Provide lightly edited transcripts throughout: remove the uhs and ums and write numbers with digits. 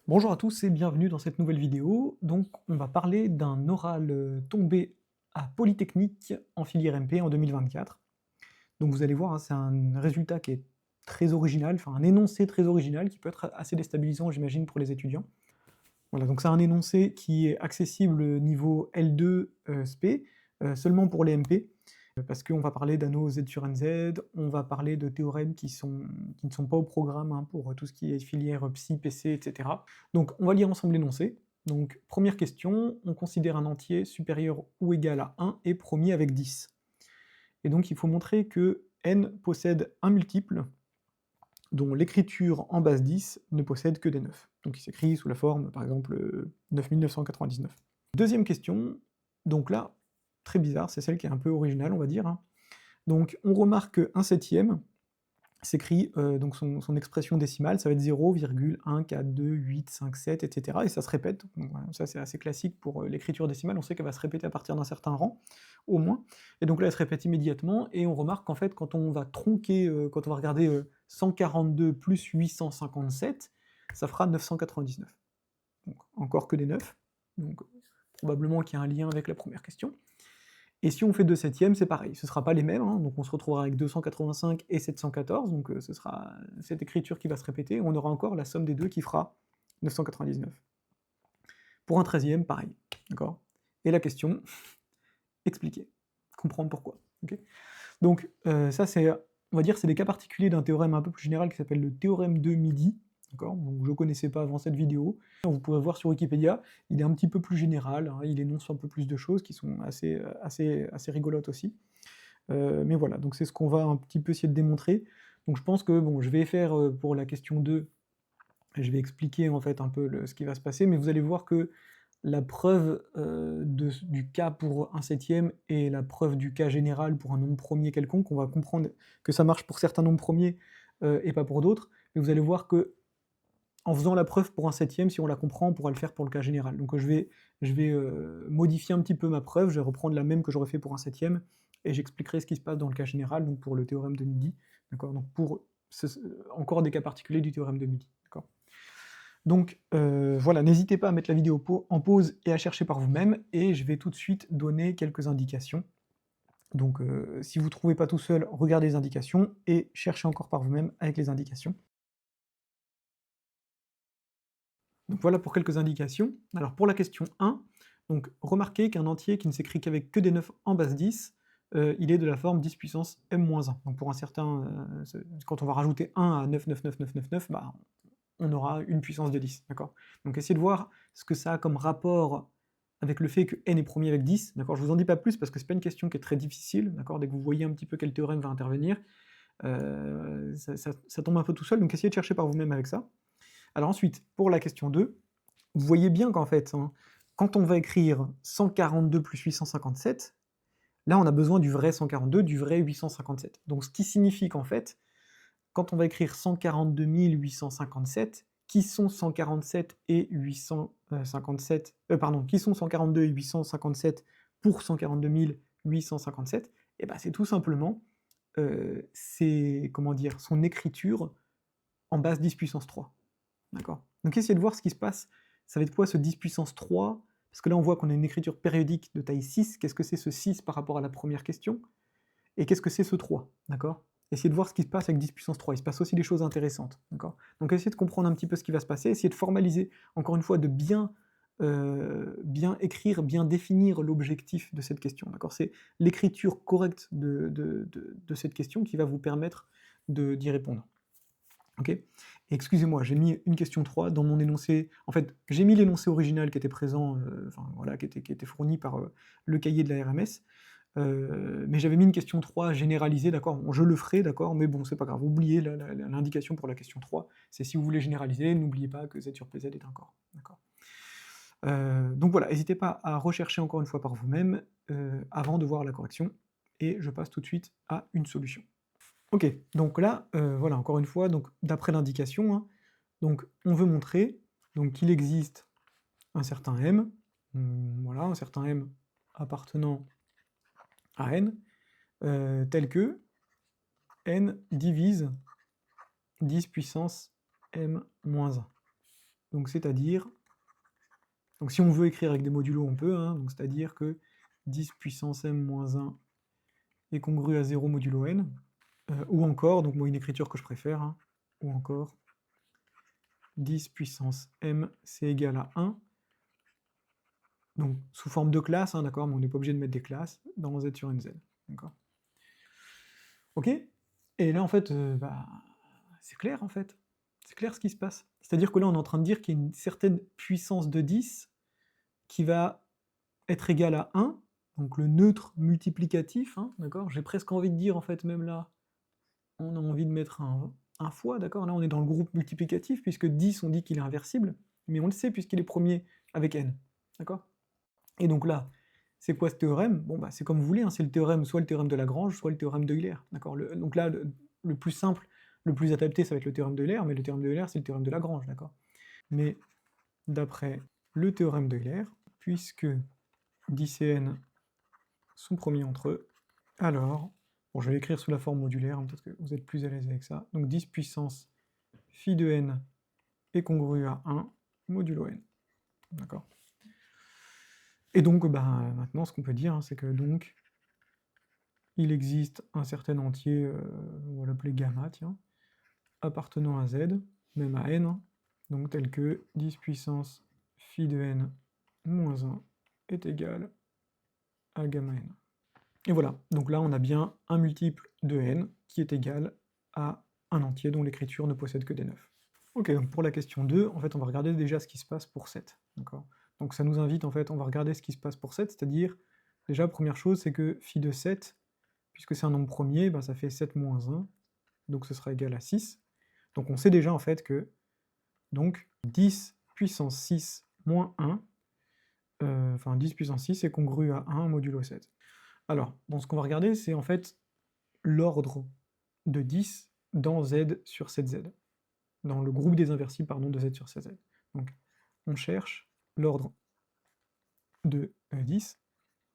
Bonjour à tous et bienvenue dans cette nouvelle vidéo. Donc on va parler d'un oral tombé à Polytechnique en filière MP en 2024. Donc vous allez voir, hein, c'est un résultat qui est très original, enfin un énoncé très original qui peut être assez déstabilisant, j'imagine, pour les étudiants. Voilà, donc c'est un énoncé qui est accessible niveau L2 SP, seulement pour les MP, parce qu'on va parler d'anneaux Z sur NZ, on va parler de théorèmes qui ne sont pas au programme, hein, pour tout ce qui est filière psy, PC, etc. Donc on va lire ensemble l'énoncé. Donc première question, on considère un entier supérieur ou égal à 1 et premier avec 10. Et donc il faut montrer que n possède un multiple dont l'écriture en base 10 ne possède que des 9. Donc il s'écrit sous la forme, par exemple, 9999. Deuxième question, donc là, très bizarre, c'est celle qui est un peu originale, on va dire, hein. Donc on remarque qu'un septième s'écrit, donc son expression décimale, ça va être 0,142,857, etc. Et ça se répète, donc voilà, ça c'est assez classique pour l'écriture décimale, on sait qu'elle va se répéter à partir d'un certain rang, au moins. Et donc là, elle se répète immédiatement, et on remarque qu'en fait, quand on va tronquer, quand on va regarder 142 plus 857, ça fera 999. Donc encore que des 9, donc probablement qu'il y a un lien avec la première question. Et si on fait 2 septièmes, c'est pareil, ce ne sera pas les mêmes, hein, donc on se retrouvera avec 285 et 714, donc ce sera cette écriture qui va se répéter, on aura encore la somme des deux qui fera 999. Pour un treizième, pareil, d'accord. Et la question, expliquer, comprendre pourquoi, ok. Donc ça c'est, on va dire, c'est des cas particuliers d'un théorème un peu plus général qui s'appelle le théorème de Midi, d'accord, donc je ne connaissais pas avant cette vidéo. Vous pouvez voir sur Wikipédia, il est un petit peu plus général, hein, il énonce un peu plus de choses qui sont assez rigolotes aussi. Mais voilà, donc c'est ce qu'on va un petit peu essayer de démontrer. Donc je pense que bon, je vais faire pour la question 2, je vais expliquer en fait un peu ce qui va se passer, mais vous allez voir que la preuve du cas pour un septième et la preuve du cas général pour un nombre premier quelconque, on va comprendre que ça marche pour certains nombres premiers et pas pour d'autres, mais vous allez voir que en faisant la preuve pour un septième, si on la comprend, on pourra le faire pour le cas général. Donc je vais modifier un petit peu ma preuve, je vais reprendre la même que j'aurais fait pour un septième, et j'expliquerai ce qui se passe dans le cas général, donc pour le théorème de Midi, d'accord. Donc pour encore des cas particuliers du théorème de Midi, d'accord. Donc voilà, n'hésitez pas à mettre la vidéo en pause et à chercher par vous-même, et je vais tout de suite donner quelques indications. Donc si vous ne trouvez pas tout seul, regardez les indications, et cherchez encore par vous-même avec les indications. Donc voilà pour quelques indications. Alors pour la question 1, donc remarquez qu'un entier qui ne s'écrit qu'avec que des 9 en base 10, il est de la forme 10 puissance m-1. Donc pour un certain, quand on va rajouter 1 à 9, bah, on aura une puissance de 10, d'accord. Donc essayez de voir ce que ça a comme rapport avec le fait que n est premier avec 10, d'accord. Je vous en dis pas plus parce que c'est pas une question qui est très difficile, d'accord. Dès que vous voyez un petit peu quel théorème va intervenir, ça tombe un peu tout seul, donc essayez de chercher par vous-même avec ça. Alors ensuite, pour la question 2, vous voyez bien qu'en fait, hein, quand on va écrire 142 plus 857, là on a besoin du vrai 142, du vrai 857. Donc ce qui signifie qu'en fait, quand on va écrire 142 857, qui sont 147 et 857, pardon, qui sont 142 et 857 pour 142 857, et ben c'est tout simplement, c'est, comment dire, son écriture en base 10 puissance 3. D'accord. Donc essayez de voir ce qui se passe. Ça va être quoi ce 10 puissance 3? Parce que là, on voit qu'on a une écriture périodique de taille 6. Qu'est-ce que c'est ce 6 par rapport à la première question? Et qu'est-ce que c'est ce 3? D'accord. Essayez de voir ce qui se passe avec 10 puissance 3. Il se passe aussi des choses intéressantes. D'accord. Donc essayez de comprendre un petit peu ce qui va se passer. Essayez de formaliser, encore une fois, de bien écrire, bien définir l'objectif de cette question. D'accord. C'est l'écriture correcte de cette question qui va vous permettre d'y répondre. Ok. Excusez-moi, j'ai mis une question 3 dans mon énoncé. En fait, j'ai mis l'énoncé original qui était présent, enfin voilà, qui était fourni par le cahier de la RMS, mais j'avais mis une question 3 généralisée, d'accord. Bon, je le ferai, d'accord, mais bon, c'est pas grave. Oubliez l'indication pour la question 3. C'est si vous voulez généraliser, n'oubliez pas que Z sur PZ est un corps, d'accord. Donc voilà, n'hésitez pas à rechercher encore une fois par vous-même avant de voir la correction, et je passe tout de suite à une solution. Ok, donc là, voilà, encore une fois, donc d'après l'indication, hein, donc on veut montrer donc qu'il existe un certain M, voilà, un certain M appartenant à N, tel que N divise 10 puissance M-1. Donc c'est-à-dire, donc si on veut écrire avec des modulos, on peut, hein, donc c'est-à-dire que 10 puissance m moins 1 est congru à 0 modulo n, ou encore, donc moi une écriture que je préfère, hein, ou encore 10 puissance m c'est égal à 1, donc sous forme de classe, hein, d'accord, mais on n'est pas obligé de mettre des classes, dans z sur nz, d'accord. Ok. Et là en fait, c'est clair en fait, c'est clair ce qui se passe. C'est-à-dire que là on est en train de dire qu'il y a une certaine puissance de 10 qui va être égale à 1, donc le neutre multiplicatif, hein, d'accord. J'ai presque envie de dire en fait même là, on a envie de mettre un fois, d'accord. Là on est dans le groupe multiplicatif, puisque 10 on dit qu'il est inversible, mais on le sait puisqu'il est premier avec n, d'accord. Et donc là, c'est quoi ce théorème? Bon bah c'est comme vous voulez, hein, c'est le théorème, soit le théorème de Lagrange, soit le théorème d'Euler, d'accord. Donc là, le plus simple, le plus adapté, ça va être le théorème d'Euler, mais le théorème d'Euler, c'est le théorème de Lagrange, d'accord. Mais d'après le théorème d'Euler, puisque 10 et n sont promis entre eux, alors, bon, je vais l'écrire sous la forme modulaire, hein, peut-être que vous êtes plus à l'aise avec ça, donc 10 puissance phi de n est congru à 1 modulo n, d'accord. Et donc, maintenant, ce qu'on peut dire, hein, c'est que donc, il existe un certain entier, on va l'appeler gamma, tiens, appartenant à z, même à n, hein, donc tel que 10 puissance phi de n moins 1 est égal à gamma n. Et voilà, donc là on a bien un multiple de n qui est égal à un entier dont l'écriture ne possède que des 9. Ok, donc pour la question 2, en fait on va regarder déjà ce qui se passe pour 7, d'accord. Donc ça nous invite, en fait, on va regarder ce qui se passe pour 7, c'est-à-dire, déjà, première chose, c'est que phi de 7, puisque c'est un nombre premier, ça fait 7 moins 1, donc ce sera égal à 6. Donc on sait déjà, en fait, que donc 10 puissance 6 moins 1, enfin 10 puissance 6 est congru à 1 modulo 7. Alors, bon, ce qu'on va regarder, c'est en fait l'ordre de 10 dans z sur 7z, dans le groupe des inversibles, pardon, de z sur 7z. Donc, on cherche l'ordre de 10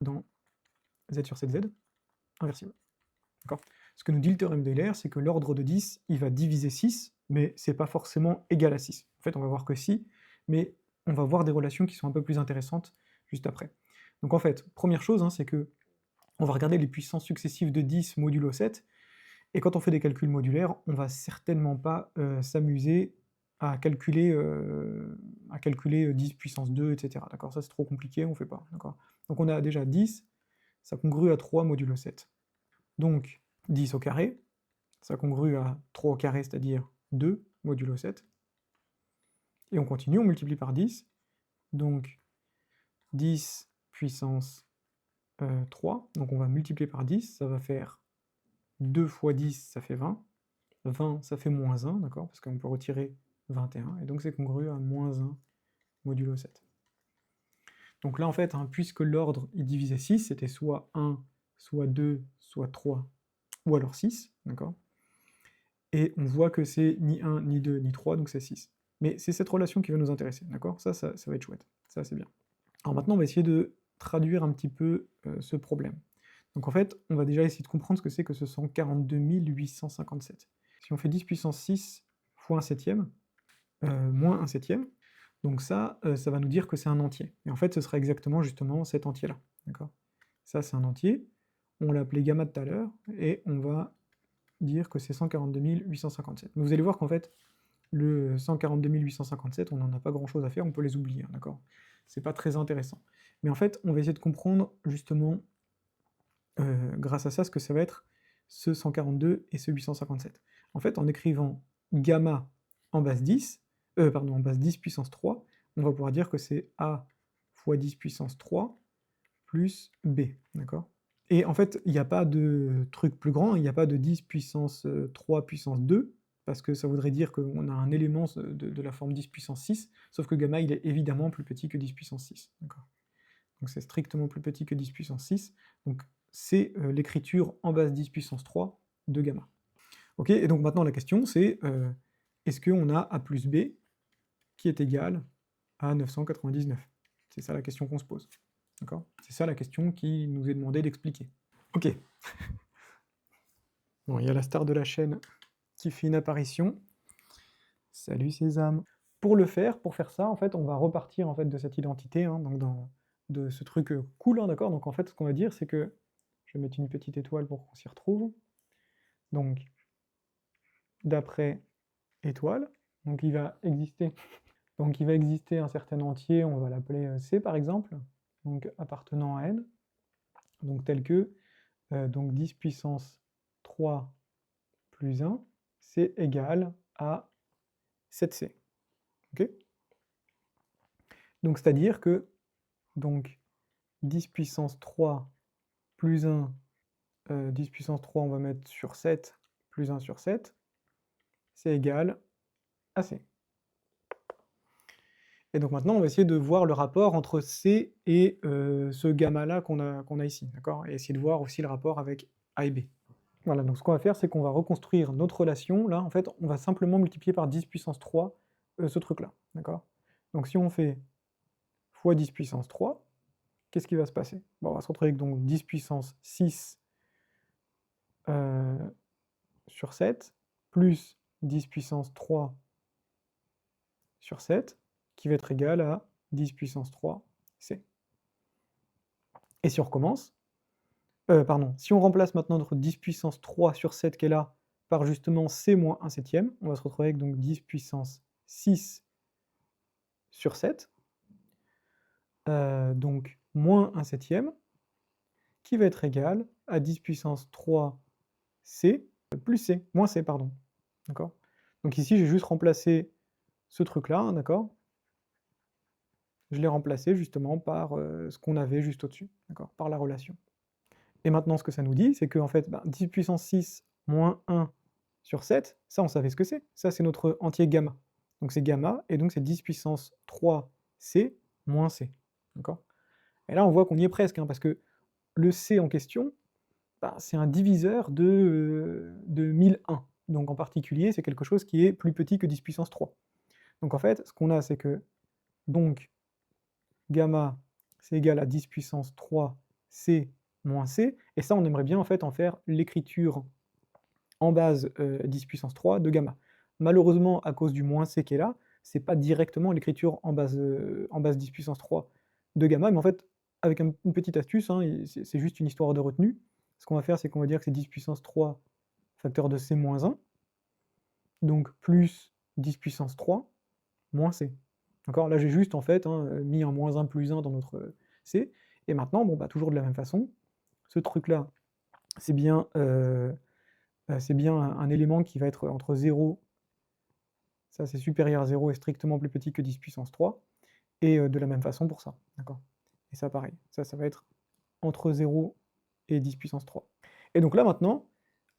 dans z sur 7z inversible. D'accord. Ce que nous dit le théorème d'Euler, c'est que l'ordre de 10, il va diviser 6, mais c'est pas forcément égal à 6. En fait, on va voir que si, mais on va voir des relations qui sont un peu plus intéressantes juste après. Donc en fait, première chose, hein, c'est que on va regarder les puissances successives de 10 modulo 7, et quand on fait des calculs modulaires, on va certainement pas s'amuser à calculer 10 puissance 2, etc. D'accord, ça c'est trop compliqué, on fait pas. D'accord. Donc on a déjà 10, ça congrue à 3 modulo 7. Donc 10 au carré, ça congrue à 3 au carré, c'est-à-dire 2 modulo 7. Et on continue, on multiplie par 10, donc 10 puissance 3, donc on va multiplier par 10, ça va faire 2 fois 10, ça fait 20, 20 ça fait moins 1, d'accord, parce qu'on peut retirer 21, et donc c'est congru à moins 1 modulo 7. Donc là en fait, hein, puisque l'ordre il divisait 6, c'était soit 1, soit 2, soit 3, ou alors 6, d'accord. Et on voit que c'est ni 1, ni 2, ni 3, donc c'est 6. Mais c'est cette relation qui va nous intéresser, d'accord. Ça va être chouette, ça c'est bien. Alors maintenant on va essayer de traduire un petit peu ce problème. Donc en fait, on va déjà essayer de comprendre ce que c'est que ce 142 857. Si on fait 10 puissance 6 fois 1 septième, moins 1 septième, donc ça va nous dire que c'est un entier. Et en fait, ce sera exactement justement cet entier-là, d'accord. Ça c'est un entier, on l'a appelé gamma tout à l'heure, et on va dire que c'est 142 857. Mais vous allez voir qu'en fait, le 142 857, on n'en a pas grand-chose à faire, on peut les oublier, hein, d'accord. C'est pas très intéressant. Mais en fait, on va essayer de comprendre justement grâce à ça, ce que ça va être ce 142 et ce 857. En fait, en écrivant gamma en base 10, en base 10 puissance 3, on va pouvoir dire que c'est A fois 10 puissance 3 plus B, d'accord. Et en fait, il n'y a pas de truc plus grand, il n'y a pas de 10 puissance 3 puissance 2, parce que ça voudrait dire qu'on a un élément de la forme 10 puissance 6, sauf que gamma, il est évidemment plus petit que 10 puissance 6, d'accord. Donc c'est strictement plus petit que 10 puissance 6, donc c'est l'écriture en base 10 puissance 3 de gamma. Ok, et donc maintenant la question c'est, est-ce qu'on a A plus B qui est égal à 999? C'est ça la question qu'on se pose, d'accord? C'est ça la question qui nous est demandé d'expliquer. Ok. Bon, il y a la star de la chaîne qui fait une apparition. Salut Sésame. pour faire ça, en fait, on va repartir, en fait, de cette identité, hein, donc de ce truc, cool, hein, d'accord? Donc en fait, ce qu'on va dire, c'est que je vais mettre une petite étoile pour qu'on s'y retrouve. Donc d'après étoile, donc il va exister un certain entier, on va l'appeler, C par exemple, donc appartenant à n, donc tel que, donc 10 puissance 3 plus 1, c'est égal à 7C. OK? Donc c'est-à-dire que donc 10 puissance 3 plus 1, 10 puissance 3, on va mettre sur 7, plus 1 sur 7, c'est égal à C. Et donc maintenant, on va essayer de voir le rapport entre C et ce gamma-là qu'on a ici, d'accord? Et essayer de voir aussi le rapport avec A et B. Voilà, donc ce qu'on va faire, c'est qu'on va reconstruire notre relation. Là, en fait, on va simplement multiplier par 10 puissance 3 ce truc-là, d'accord? Donc si on fait fois 10 puissance 3, qu'est-ce qui va se passer? Bon, on va se retrouver avec donc 10 puissance 6 sur 7, plus 10 puissance 3 sur 7, qui va être égal à 10 puissance 3 C. Et si on recommence, pardon, si on remplace maintenant notre 10 puissance 3 sur 7 qui est là, par justement C moins 1 septième, on va se retrouver avec donc 10 puissance 6 sur 7, donc moins 1 septième, qui va être égal à 10 puissance 3 C, plus C, moins C, pardon. D'accord? Donc ici, j'ai juste remplacé ce truc-là, hein, d'accord? Je l'ai remplacé justement par ce qu'on avait juste au-dessus, d'accord? Par la relation. Et maintenant, ce que ça nous dit, c'est que en fait, 10 puissance 6 moins 1 sur 7, ça, on savait ce que c'est. Ça, c'est notre entier gamma. Donc c'est gamma, et donc c'est 10 puissance 3C moins C. D'accord? Et là, on voit qu'on y est presque, hein, parce que le C en question, c'est un diviseur de 1001. Donc en particulier, c'est quelque chose qui est plus petit que 10 puissance 3. Donc en fait, ce qu'on a, c'est que donc gamma, c'est égal à 10 puissance 3C moins C, et ça, on aimerait bien en fait en faire l'écriture en base 10 puissance 3 de gamma. Malheureusement, à cause du moins C qui est là, c'est pas directement l'écriture en base 10 puissance 3 de gamma, mais en fait, avec une petite astuce, hein, c'est juste une histoire de retenue. Ce qu'on va faire, c'est qu'on va dire que c'est 10 puissance 3 facteur de C moins 1, donc plus 10 puissance 3 moins C. D'accord? Là, j'ai juste en fait, hein, mis un moins 1 plus 1 dans notre C, et maintenant, bon, toujours de la même façon, ce truc-là, c'est bien un élément qui va être entre 0, ça c'est supérieur à 0 et strictement plus petit que 10 puissance 3, et de la même façon pour ça, d'accord? Et ça pareil, ça va être entre 0 et 10 puissance 3. Et donc là maintenant,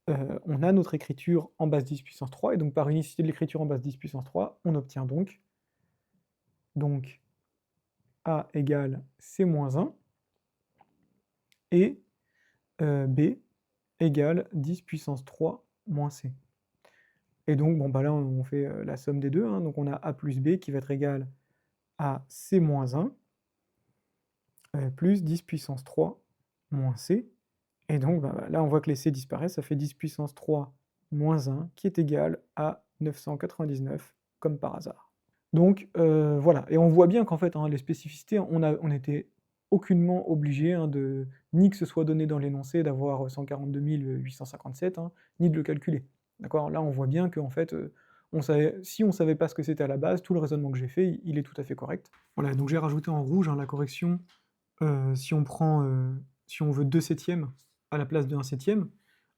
on a notre écriture en base 10 puissance 3, et donc par unicité de l'écriture en base 10 puissance 3, on obtient donc A égale C moins 1, et B égale 10 puissance 3 moins C. Et donc, bon, là, on fait la somme des deux, hein, donc on a A plus B qui va être égal à C moins 1, plus 10 puissance 3 moins C, et donc là, on voit que les C disparaissent, ça fait 10 puissance 3 moins 1, qui est égal à 999, comme par hasard. Donc, voilà, et on voit bien qu'en fait, hein, les spécificités, on n'était aucunement obligé, hein, ni que ce soit donné dans l'énoncé d'avoir 142 857, hein, ni de le calculer. D'accord? Là, on voit bien qu'en fait, si on savait pas ce que c'était à la base, tout le raisonnement que j'ai fait, il est tout à fait correct. Voilà, donc j'ai rajouté en rouge, hein, la correction, si on veut 2 septièmes à la place de 1 septième,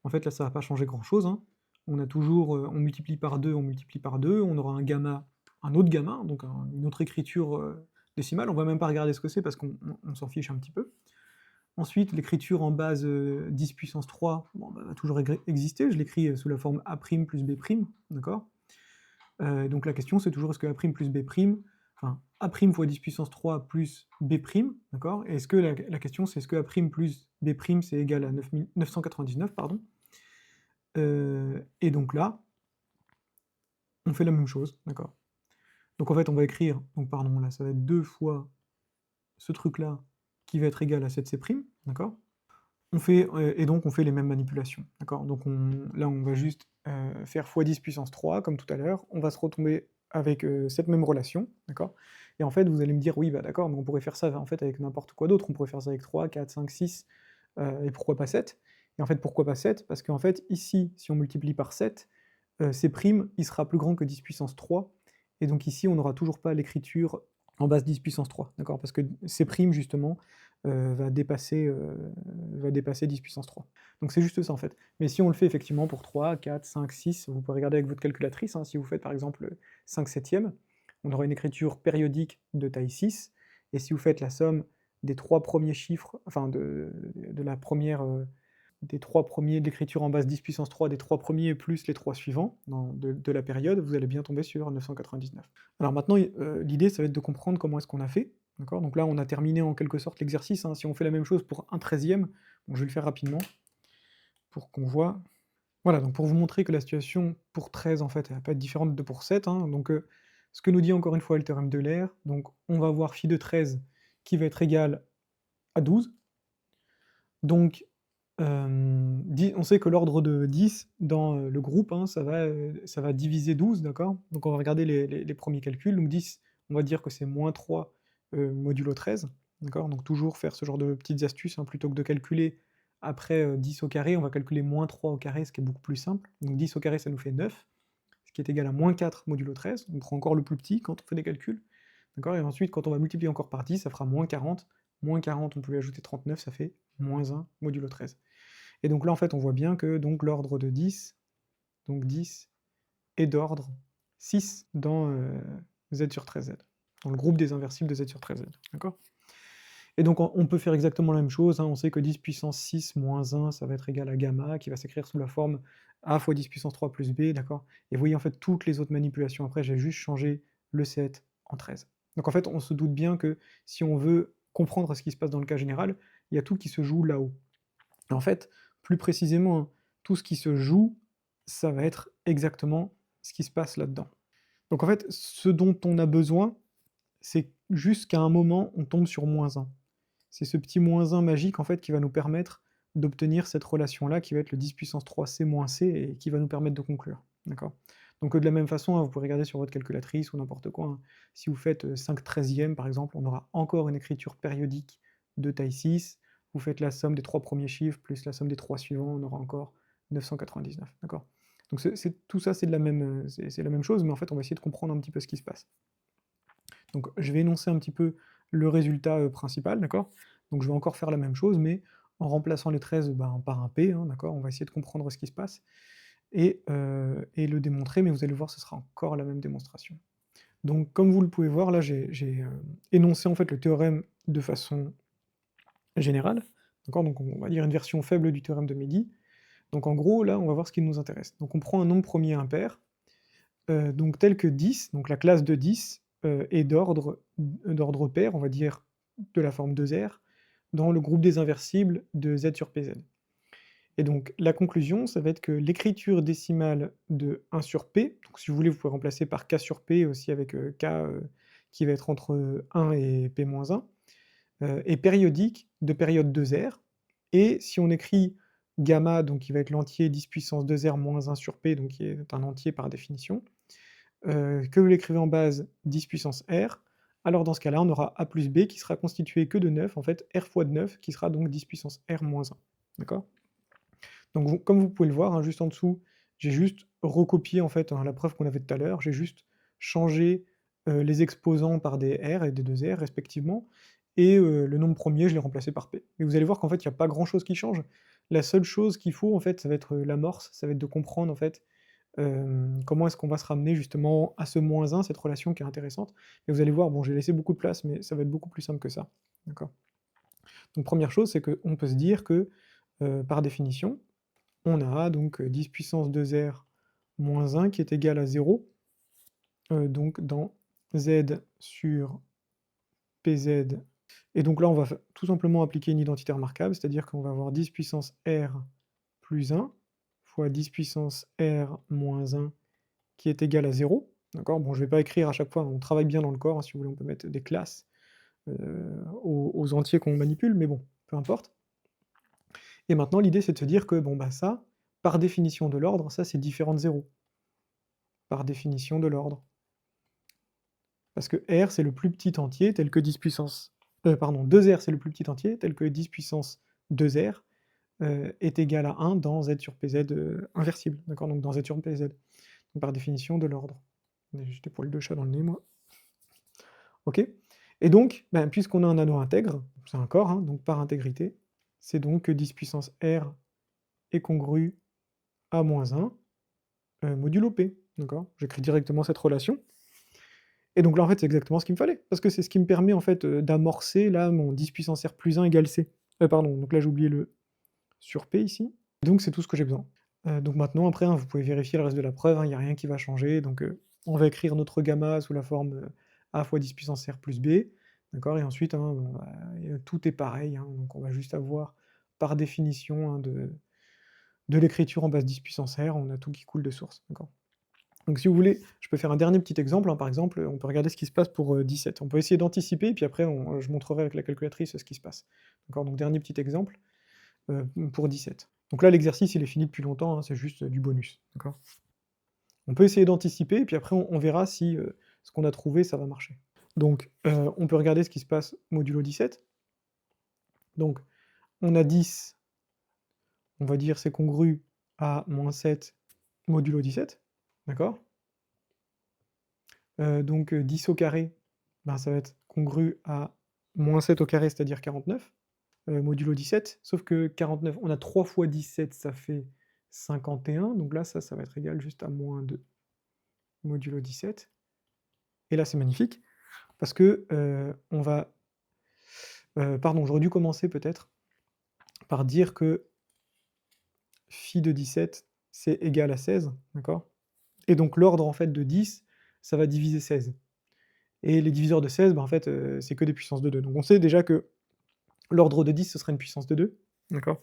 en fait, là, ça va pas changer grand-chose, hein. On a toujours, on multiplie par 2, on aura un autre gamma, donc une autre écriture décimale. On va même pas regarder ce que c'est parce qu'on s'en fiche un petit peu. Ensuite, l'écriture en base 10 puissance 3 va toujours exister, je l'écris sous la forme A' plus B', d'accord? Donc la question c'est toujours est-ce que A' plus B', enfin A' fois 10 puissance 3 plus B', d'accord? Et est-ce que la question c'est est-ce que A' plus B' c'est égal à 999, pardon? Et donc là, on fait la même chose, d'accord? Donc en fait, on va écrire, donc pardon, là, ça va être 2 fois ce truc-là qui va être égal à 7C', d'accord? Et donc on fait les mêmes manipulations, d'accord? Donc là, on va juste faire x 10 puissance 3, comme tout à l'heure. On va se retomber avec cette même relation, d'accord? Et en fait, vous allez me dire: «Oui, bah, d'accord, mais on pourrait faire ça, en fait, avec n'importe quoi d'autre. On pourrait faire ça avec 3, 4, 5, 6, et pourquoi pas 7?» Et en fait, pourquoi pas 7? Parce qu'en fait, ici, si on multiplie par 7, C', il sera plus grand que 10 puissance 3, et donc ici, on n'aura toujours pas l'écriture en base 10 puissance 3, d'accord? Parce que C' justement, va dépasser 10 puissance 3. Donc c'est juste ça, en fait. Mais si on le fait effectivement pour 3, 4, 5, 6, vous pouvez regarder avec votre calculatrice, hein, si vous faites par exemple 5 septièmes, on aura une écriture périodique de taille 6, et si vous faites la somme des 3 premiers chiffres, enfin de la première, des 3 premiers de l'écriture en base 10 puissance 3, des 3 premiers plus les 3 suivants de la période, vous allez bien tomber sur 999. Alors maintenant, l'idée, ça va être de comprendre comment est-ce qu'on a fait, d'accord? Donc là, on a terminé en quelque sorte l'exercice, hein. Si on fait la même chose pour un treizième, bon, je vais le faire rapidement pour qu'on voit. Voilà, donc pour vous montrer que la situation pour 13, en fait, elle va pas être différente de pour 7, hein. Donc, ce que nous dit encore une fois le théorème d'Euler, donc on va avoir phi de 13 qui va être égal à 12. Donc, on sait que l'ordre de 10 dans, le groupe, hein, ça va diviser 12, d'accord? Donc on va regarder les premiers calculs. Donc 10, on va dire que c'est -3, modulo 13, d'accord? Donc toujours faire ce genre de petites astuces, hein, plutôt que de calculer après, 10 au carré, on va calculer -3 au carré, ce qui est beaucoup plus simple. Donc 10 au carré, ça nous fait 9, ce qui est égal à -4 modulo 13. On prend encore le plus petit quand on fait des calculs, d'accord? Et ensuite, quand on va multiplier encore par 10, ça fera -40. -40, on peut lui ajouter 39, ça fait -1 modulo 13. Et donc là, en fait, on voit bien que donc l'ordre de 10, donc 10 est d'ordre 6 dans, Z sur 13Z, dans le groupe des inversibles de Z sur 13Z, d'accord? Et donc on peut faire exactement la même chose, hein, on sait que 10 puissance 6 moins 1, ça va être égal à gamma, qui va s'écrire sous la forme A fois 10 puissance 3 plus B, d'accord? Et vous voyez, en fait, toutes les autres manipulations après, j'ai juste changé le 7 en 13. Donc en fait, on se doute bien que si on veut comprendre ce qui se passe dans le cas général, il y a tout qui se joue là-haut. En fait, plus précisément, hein, tout ce qui se joue, ça va être exactement ce qui se passe là-dedans. Donc en fait, ce dont on a besoin, c'est juste qu'à un moment, on tombe sur -1. C'est ce petit -1 magique, en fait, qui va nous permettre d'obtenir cette relation-là, qui va être le 10 puissance 3c moins c, et qui va nous permettre de conclure, d'accord? Donc, de la même façon, hein, vous pouvez regarder sur votre calculatrice ou n'importe quoi, hein. Si vous faites, 5 treizièmes, par exemple, on aura encore une écriture périodique de taille 6. Vous faites la somme des 3 premiers chiffres plus la somme des 3 suivants, on aura encore 999, d'accord? Donc tout ça, c'est de la même, c'est la même chose, mais en fait, on va essayer de comprendre un petit peu ce qui se passe. Donc je vais énoncer un petit peu le résultat, principal, d'accord? Donc je vais encore faire la même chose, mais en remplaçant les 13, ben, par un P, hein, d'accord? On va essayer de comprendre ce qui se passe et le démontrer, mais vous allez voir, ce sera encore la même démonstration. Donc comme vous le pouvez voir, là, j'ai énoncé, en fait, le théorème de façon générale, d'accord? Donc on va dire une version faible du théorème de Midi. Donc en gros, là, on va voir ce qui nous intéresse. Donc on prend un nombre premier impair, donc tel que 10, donc la classe de 10, est d'ordre pair, on va dire de la forme 2R, dans le groupe des inversibles de Z sur PZ. Et donc la conclusion, ça va être que l'écriture décimale de 1 sur P, donc si vous voulez, vous pouvez remplacer par K sur P aussi avec, K, qui va être entre 1 et P-1, est périodique de période 2R, et si on écrit gamma, donc qui va être l'entier 10 puissance 2R moins 1 sur P, donc qui est un entier par définition, que vous l'écrivez en base 10 puissance R, alors dans ce cas-là, on aura A plus B qui sera constitué que de 9, en fait, R fois de 9, qui sera donc 10 puissance R moins 1. D'accord? Donc comme vous pouvez le voir, hein, juste en dessous, j'ai juste recopié en fait, hein, la preuve qu'on avait tout à l'heure, j'ai juste changé, les exposants par des R et des 2 R respectivement, et le nombre premier, je l'ai remplacé par P. Et vous allez voir qu'en fait, il y a pas grand chose qui change. La seule chose qu'il faut en fait, ça va être, l'amorce, ça va être de comprendre en fait, comment est-ce qu'on va se ramener justement à ce -1, cette relation qui est intéressante. Et vous allez voir, bon, j'ai laissé beaucoup de place, mais ça va être beaucoup plus simple que ça. D'accord? Donc première chose, c'est qu'on peut se dire que, par définition, on a donc, 10 puissance 2R moins 1 qui est égal à 0, donc dans Z sur PZ. Et donc là, on va tout simplement appliquer une identité remarquable, c'est-à-dire qu'on va avoir 10 puissance R plus 1 fois 10 puissance R moins 1 qui est égal à 0. D'accord? Bon, je ne vais pas écrire à chaque fois, on travaille bien dans le corps, hein, si vous voulez, on peut mettre des classes aux entiers qu'on manipule, mais bon, peu importe. Et maintenant, l'idée, c'est de se dire que, bon, bah ça, par définition de l'ordre, ça c'est différent de 0. Par définition de l'ordre. Parce que R, c'est le plus petit entier, tel que 10 puissance... pardon, 2R, c'est le plus petit entier, tel que 10 puissance 2R est égal à 1 dans Z sur PZ inversible, d'accord? Donc dans Z sur PZ. Donc par définition, de l'ordre. J'ai des poils de chat dans le nez, moi. OK? Et donc, ben, puisqu'on a un anneau intègre, c'est un corps, hein, donc par intégrité, c'est donc que 10 puissance R est congru à moins 1 modulo P, d'accord? J'écris directement cette relation. Et donc là, en fait, c'est exactement ce qu'il me fallait, parce que c'est ce qui me permet, en fait, d'amorcer, là, mon 10 puissance R plus 1 égale C. Pardon, donc là, j'ai oublié le sur P ici. Donc c'est tout ce que j'ai besoin. Donc maintenant, après, hein, vous pouvez vérifier le reste de la preuve, hein, il n'y a rien qui va changer. Donc on va écrire notre gamma sous la forme A fois 10 puissance R plus B, d'accord? Et ensuite, hein, tout est pareil, hein, donc on va juste avoir, par définition, hein, de l'écriture en base 10 puissance R, on a tout qui coule de source, d'accord? Donc si vous voulez, je peux faire un dernier petit exemple, hein, par exemple, on peut regarder ce qui se passe pour 17. On peut essayer d'anticiper, puis après je montrerai avec la calculatrice ce qui se passe. D'accord? Donc dernier petit exemple pour 17. Donc là, l'exercice, il est fini depuis longtemps, hein, c'est juste du bonus. D'accord? On peut essayer d'anticiper, et puis après, on verra si ce qu'on a trouvé, ça va marcher. Donc, on peut regarder ce qui se passe modulo 17. Donc, on a 10, on va dire c'est congru à moins 7 modulo 17. D'accord? Donc 10 au carré, ben, ça va être congru à moins 7 au carré, c'est-à-dire 49, modulo 17. Sauf que 49, on a 3 fois 17, ça fait 51. Donc là, ça va être égal juste à moins 2 modulo 17. Et là, c'est magnifique, parce que on va... pardon, j'aurais dû commencer peut-être par dire que phi de 17, c'est égal à 16, d'accord? Et donc l'ordre, en fait, de 10, ça va diviser 16. Et les diviseurs de 16, bah, en fait, c'est que des puissances de 2. Donc on sait déjà que l'ordre de 10, ce serait une puissance de 2, d'accord?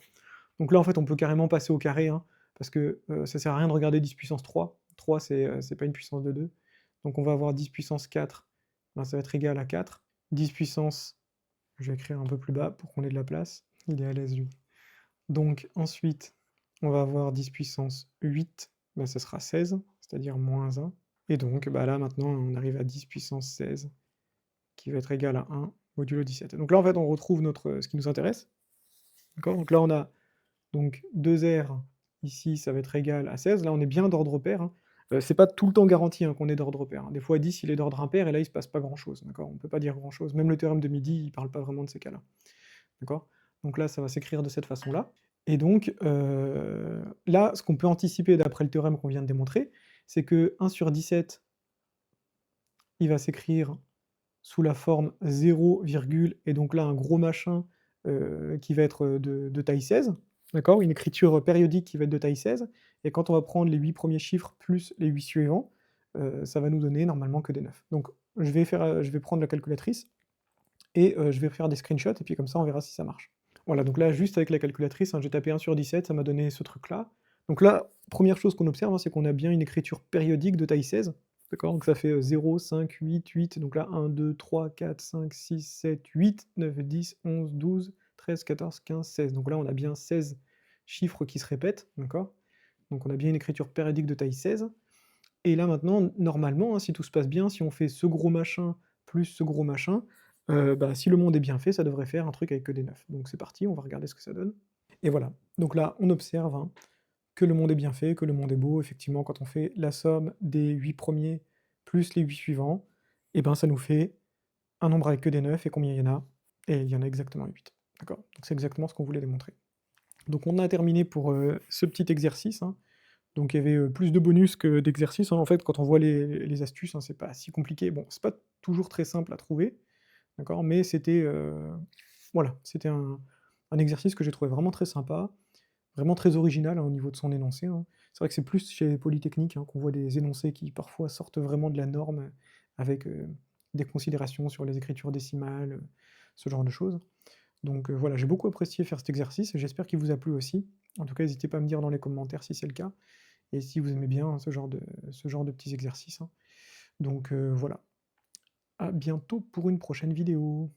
Donc là, en fait, on peut carrément passer au carré, hein, parce que ça sert à rien de regarder 10 puissance 3. 3, c'est pas une puissance de 2. Donc on va avoir 10 puissance 4, ben, ça va être égal à 4. 10 puissance, je vais écrire un peu plus bas pour qu'on ait de la place. Il est à l'aise, lui. Donc ensuite, on va avoir 10 puissance 8, ben, ça sera 16, c'est-à-dire moins 1. Et donc, bah là, maintenant, on arrive à 10 puissance 16, qui va être égal à 1 modulo 17. Donc là, en fait, on retrouve ce qui nous intéresse. D'accord? Donc là, on a donc 2R, ici, ça va être égal à 16. Là, on est bien d'ordre pair, hein. C'est pas tout le temps garanti, hein, qu'on est d'ordre pair, hein. Des fois, 10, il est d'ordre impair, et là, il se passe pas grand-chose, d'accord? On peut pas dire grand-chose. Même le théorème de Midi, il parle pas vraiment de ces cas-là, d'accord? Donc là, ça va s'écrire de cette façon-là. Et donc, là, ce qu'on peut anticiper d'après le théorème qu'on vient de démontrer, c'est que 1 sur 17, il va s'écrire sous la forme 0, et donc là, un gros machin qui va être de taille 16, d'accord? Une écriture périodique qui va être de taille 16, et quand on va prendre les 8 premiers chiffres plus les 8 suivants, ça va nous donner normalement que des 9. Donc je vais prendre la calculatrice, et je vais faire des screenshots, et puis comme ça, on verra si ça marche. Voilà, donc là, juste avec la calculatrice, hein, j'ai tapé 1 sur 17, ça m'a donné ce truc-là. Donc là, première chose qu'on observe, hein, c'est qu'on a bien une écriture périodique de taille 16, d'accord? Donc ça fait 0, 5, 8, 8, donc là 1, 2, 3, 4, 5, 6, 7, 8, 9, 10, 11, 12, 13, 14, 15, 16. Donc là, on a bien 16 chiffres qui se répètent, d'accord? Donc on a bien une écriture périodique de taille 16. Et là maintenant, normalement, hein, si tout se passe bien, si on fait ce gros machin plus ce gros machin, bah, si le monde est bien fait, ça devrait faire un truc avec que des 9. Donc c'est parti, on va regarder ce que ça donne. Et voilà, donc là, on observe, hein, que le monde est bien fait, que le monde est beau. Effectivement, quand on fait la somme des 8 premiers plus les 8 suivants, et ben ça nous fait un nombre avec que des 9, et combien il y en a? Et il y en a exactement 8. D'accord? Donc c'est exactement ce qu'on voulait démontrer. Donc on a terminé pour ce petit exercice, hein. Donc il y avait plus de bonus que d'exercices, hein. En fait, quand on voit les astuces, hein, c'est pas si compliqué. Bon, c'est pas toujours très simple à trouver, d'accord? Mais c'était, voilà, c'était un exercice que j'ai trouvé vraiment très sympa, vraiment très original, hein, au niveau de son énoncé, hein. C'est vrai que c'est plus chez Polytechnique, hein, qu'on voit des énoncés qui parfois sortent vraiment de la norme, avec, des considérations sur les écritures décimales, ce genre de choses. Donc voilà, j'ai beaucoup apprécié faire cet exercice, et j'espère qu'il vous a plu aussi. En tout cas, n'hésitez pas à me dire dans les commentaires si c'est le cas, et si vous aimez bien, hein, ce genre de petits exercices, hein. Donc voilà. À bientôt pour une prochaine vidéo.